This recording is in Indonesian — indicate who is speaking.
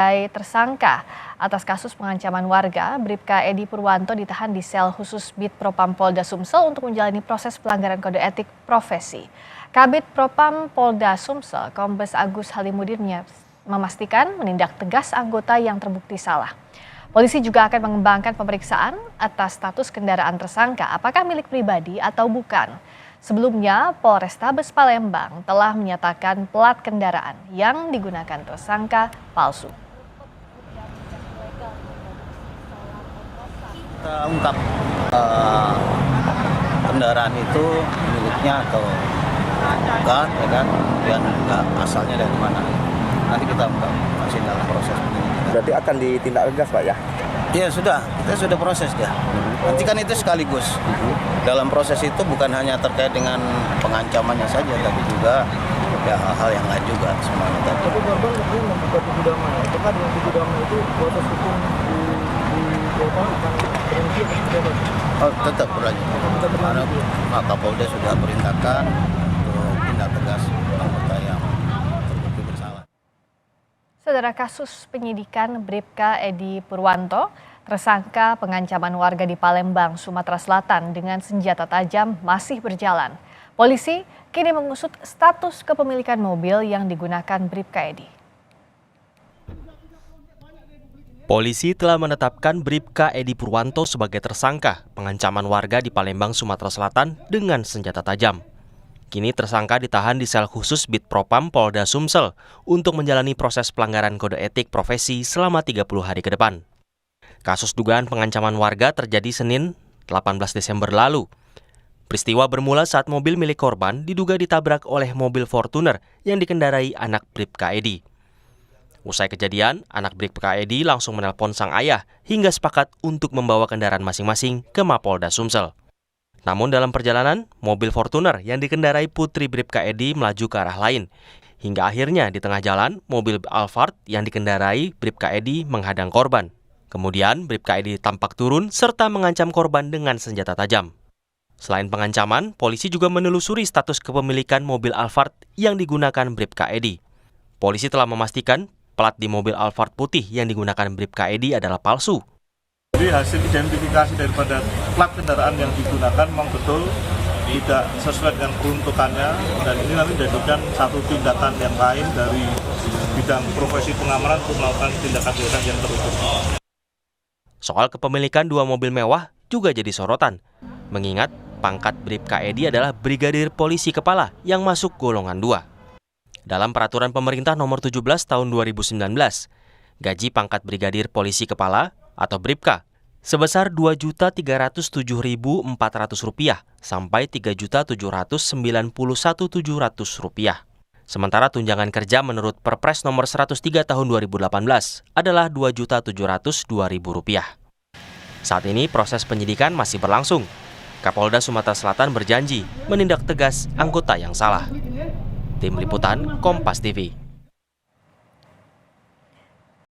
Speaker 1: Tersangka atas kasus pengancaman warga, Bribka Edi Purwanto ditahan di sel khusus Bid Propam Polda Sumsel untuk menjalani proses pelanggaran kode etik profesi. Kabid Propam Polda Sumsel, Kombes Agus Halimudin memastikan menindak tegas anggota yang terbukti salah. Polisi juga akan mengembangkan pemeriksaan atas status kendaraan tersangka, apakah milik pribadi atau bukan. Sebelumnya, Polrestabes Palembang telah menyatakan plat kendaraan yang digunakan tersangka palsu.
Speaker 2: Kita ungkap kendaraan itu miliknya atau bukan, ya kan? Dan asalnya dari mana? Nanti kita ungkap masih dalam proses penyelidikan.
Speaker 3: Berarti akan ditindak tegas, Pak, ya?
Speaker 2: Iya, kita sudah proses ya. Nanti kan itu sekaligus. Dalam proses itu bukan hanya terkait dengan pengancamannya saja, tapi juga ya hal-hal yang lain juga semuanya tadi.
Speaker 4: Tapi korban katanya membuka tujuh damai. Apakah dengan tujuh damai itu proses hukum di Polda akan berhenti atau seperti apa?
Speaker 2: Oh, tetap berlanjut. Karena Pak Kapolda sudah perintahkan untuk tindak tegas anggota yang terbukti bersalah.
Speaker 1: Saudara, kasus penyidikan Bribka Edi Purwanto, tersangka pengancaman warga di Palembang, Sumatera Selatan dengan senjata tajam masih berjalan. Polisi kini mengusut status kepemilikan mobil yang digunakan Bribka Edi.
Speaker 5: Polisi telah menetapkan Bribka Edi Purwanto sebagai tersangka pengancaman warga di Palembang, Sumatera Selatan dengan senjata tajam. Kini tersangka ditahan di sel khusus Bid Propam Polda Sumsel untuk menjalani proses pelanggaran kode etik profesi selama 30 hari ke depan. Kasus dugaan pengancaman warga terjadi Senin 18 Desember lalu. Peristiwa bermula saat mobil milik korban diduga ditabrak oleh mobil Fortuner yang dikendarai anak Bribka Edi. Usai kejadian, anak Bribka Edi langsung menelpon sang ayah hingga sepakat untuk membawa kendaraan masing-masing ke Mapolda Sumsel. Namun dalam perjalanan, mobil Fortuner yang dikendarai putri Bribka Edi melaju ke arah lain. Hingga akhirnya di tengah jalan, mobil Alphard yang dikendarai Bribka Edi menghadang korban. Kemudian Bribka Edi tampak turun serta mengancam korban dengan senjata tajam. Selain pengancaman, polisi juga menelusuri status kepemilikan mobil Alphard yang digunakan Bribka Edi. Polisi telah memastikan plat di mobil Alphard putih yang digunakan Bribka Edi adalah palsu.
Speaker 4: Jadi hasil identifikasi daripada plat kendaraan yang digunakan memang betul tidak sesuai dengan peruntukannya, dan ini nanti dijadikan satu tindakan yang lain dari bidang profesi pengamanan untuk melakukan tindakan-tindakan yang terukur.
Speaker 5: Soal kepemilikan dua mobil mewah juga jadi sorotan, mengingat pangkat Bribka Edi adalah Brigadir Polisi Kepala yang masuk golongan 2. Dalam Peraturan Pemerintah Nomor 17 Tahun 2019, gaji pangkat Brigadir Polisi Kepala atau Bribka sebesar Rp2.307.400 sampai Rp3.791.700. Sementara tunjangan kerja menurut Perpres Nomor 103 Tahun 2018 adalah Rp2.702.000. Saat ini proses penyidikan masih berlangsung. Kapolda Sumatera Selatan berjanji menindak tegas anggota yang salah. Tim Liputan Kompas TV.